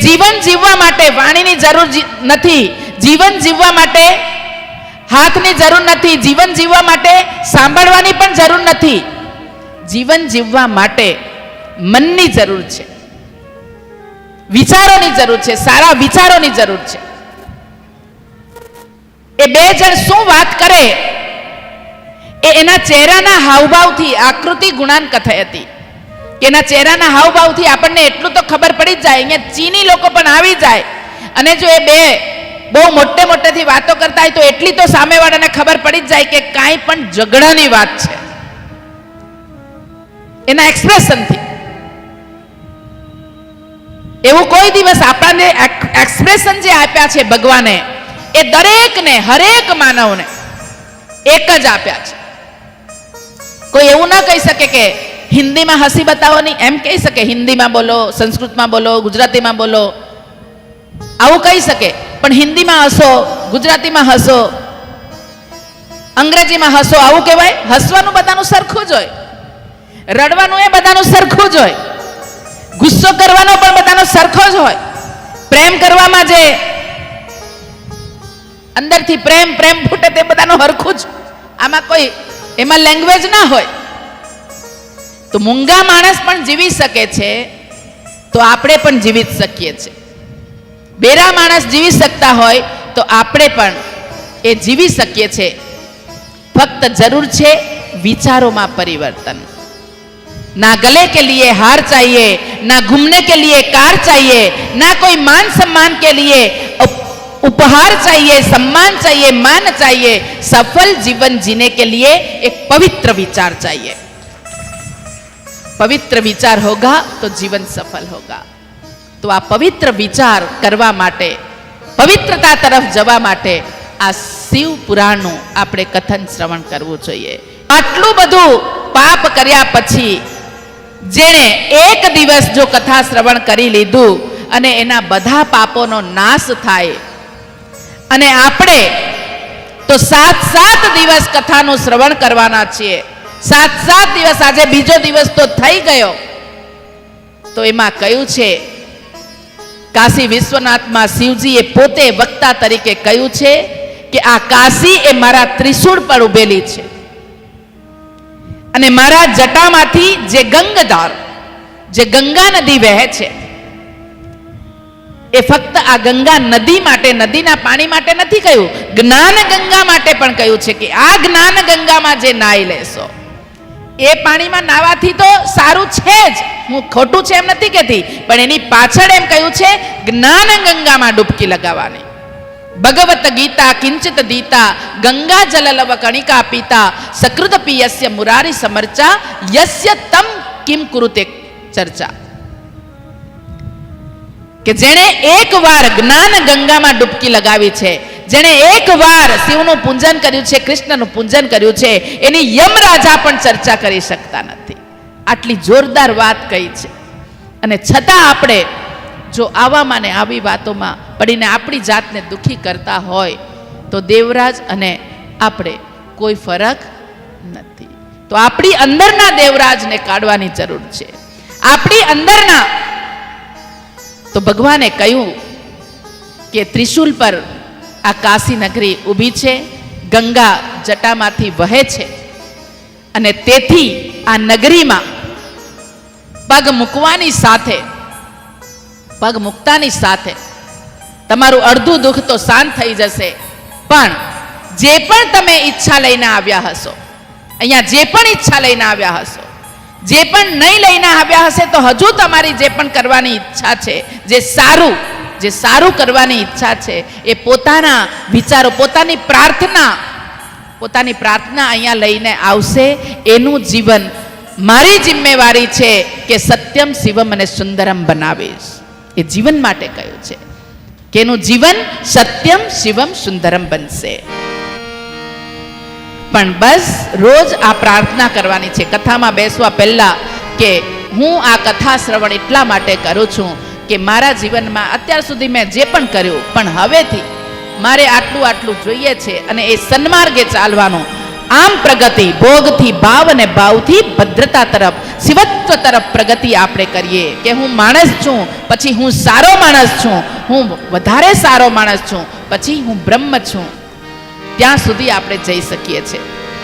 જીવન જીવવા માટે વાણીની જરૂર નથી, જીવન જીવવા માટે હાથની જરૂર નથી, જીવન જીવવા માટે સાંભળવાની પણ જરૂર નથી. જીવન જીવવા માટે મનની જરૂર છે, વિચારોની જરૂર છે, સારા વિચારોની જરૂર છે. એ બે જણ શું વાત કરે એ એના ચહેરાના હાવભાવથી, આકૃતિ ગુણાન કથાઈ હતી કે એના ચહેરાના હાવભાવથી આપણને એટલું તો ખબર પડી જ જાય. અહીંયા ચીની લોકો પણ આવી જાય અને જો એ બે બહુ મોટેથી વાતો કરતા હોય તો એટલી તો સામેવાળાને ખબર પડી જ જાય કે કાંઈ પણ ઝઘડાની વાત છે એના એક્સપ્રેશનથી. એવું કોઈ દિવસ આપણને એક્સપ્રેશન જે આપ્યા છે ભગવાને એ દરેકને, હરેક માનવને એક જ આપ્યા છે. કોઈ એવું ના કહી શકે કે હિન્દીમાં હસી બતાવો નહીં, એમ કહી શકે હિન્દીમાં બોલો, સંસ્કૃતમાં બોલો, ગુજરાતીમાં બોલો, આવું કહી શકે. પણ હિન્દીમાં હસો, ગુજરાતીમાં હસો, અંગ્રેજીમાં હસો, આવું કહેવાય? હસવાનું બધાનું સરખું જ હોય, રડવાનું એ બધાનું સરખું જ હોય, ગુસ્સો કરવાનો પણ બધાનો સરખો જ હોય, પ્રેમ કરવામાં જે અંદરથી પ્રેમ ફૂટે તે બધાનું હરખું જ. આમાં કોઈ એમાં લેંગ્વેજ ના હોય. તો મૂંગા માણસ પણ જીવી શકે છે તો આપણે પણ જીવી શકીએ છીએ. બેરા માણસ જીવી શકતા હોય તો આપણે પણ એ જીવી શકીએ છીએ. ફક્ત જરૂર છે વિચારોમાં પરિવર્તન. ना गले के लिए हार चाहिए, ना घूमने के लिए कार चाहिए, ना कोई मान सम्मान के लिए उपहार चाहिए, सम्मान चाहिए, मान चाहिए. सफल जीवन जीने के लिए एक पवित्र विचार चाहिए. पवित्र विचार होगा तो जीवन सफल होगा. तो आ पवित्र विचार करवा माटे, पवित्रता तरफ जवा माटे आ शिव पुराणનું આપણે કથન શ્રવણ કરવું જોઈએ. આટલું બધું પાપ કર્યા પછી જેણે એક દિવસ જો કથા શ્રવણ કરી લીધું અને એના બધા પાપોનો નાશ થાય, અને આપણે તો 7 દિવસ કથાનું શ્રવણ કરવાના છીએ. 7 દિવસ, આજે બીજો દિવસ તો થઈ ગયો. તો એમાં કયું છે, કાશી વિશ્વનાથમાં શિવજીએ પોતે વક્તા તરીકે કહ્યું છે કે આ કાશી એ મારા ત્રિશૂળ પર ઉભેલી છે અને મારા જટામાંથી જે ગંગાધાર, જે ગંગા નદી વહે છે એ ફક્ત આ ગંગા નદી માટે, નદીના પાણી માટે નથી કહ્યું, જ્ઞાન ગંગા માટે પણ કહ્યું છે કે આ જ્ઞાન ગંગામાં જે નાઈ લેશો એ પાણીમાં નાવાથી તો સારું છે જ, હું ખોટું છે એમ નથી કહેતી, પણ એની પાછળ એમ કહ્યું છે જ્ઞાન ગંગામાં ડૂબકી લગાવવાની. ભગવત ગીતા કિંચિત દીતા, ગંગા જલલવ કણિકા પીતા, સકૃત પિયસ્ય મુરારી સમર્ચા, યસ્ય તમ કિમ કુરુતે ચર્ચા. કે જેણે એકવાર જ્ઞાન ગંગામાં ડૂબકી લગાવી છે, જેણે એકવાર શિવનું પૂજન કર્યું છે, કૃષ્ણનું પૂજન કર્યું છે, એની યમરાજા પણ ચર્ચા કરી શકતા નથી. આટલી જોરદાર વાત કહી છે. અને છતાં આપણે જો આવામાં ને આવી વાતોમાં પડીને આપણી જાતને દુઃખી કરતા હોય તો દેવરાજ અને આપણે કોઈ ફરક નથી. તો આપણી અંદરના દેવરાજને કાઢવાની જરૂર છે. આપણી અંદરના, તો ભગવાને કહ્યું કે ત્રિશૂલ પર આ કાશી નગરી ઊભી છે, ગંગા જટામાંથી વહે છે અને તેથી આ નગરીમાં પગ મૂકવાની સાથે, પગ મૂકતાની સાથે તમારું અડધું દુઃખ તો શાંત થઈ જશે. પણ જે પણ તમે ઈચ્છા લઈને આવ્યા હશો, અહીંયા જે પણ ઈચ્છા લઈને આવ્યા હશો, જે પણ નહીં લઈને આવ્યા હશે, તો હજુ તમારી જે પણ કરવાની ઈચ્છા છે, જે સારું કરવાની ઈચ્છા છે, એ પોતાના વિચારો, પોતાની પ્રાર્થના અહીંયા લઈને આવશે. એનું જીવન મારી જિમ્મેવારી છે કે સત્યમ શિવમ અને સુંદરમ બનાવીશ. એ જીવન માટે કહ્યું છે કે એનું જીવન સત્યમ શિવમ સુંદરમ બનશે. પણ બસ રોજ આ પ્રાર્થના કરવાની છે કથામાં બેસવા પહેલા કે હું આ કથા શ્રવણ એટલા માટે કરું છું કે મારા જીવનમાં અત્યાર સુધી મેં જે પણ કર્યું, પણ હવેથી મારે આટલું જોઈએ છે અને એ સન્માર્ગે ચાલવાનું. આમ પ્રગતિ ભોગથી ભાવ અને ભાવથી ભદ્રતા તરફ, શિવત્વ તરફ પ્રગતિ આપણે કરીએ કે હું માણસ છું, પછી હું સારો માણસ છું, હું વધારે સારો માણસ છું, પછી હું બ્રહ્મ છું, ત્યાં સુધી આપણે જઈ શકીએ છીએ.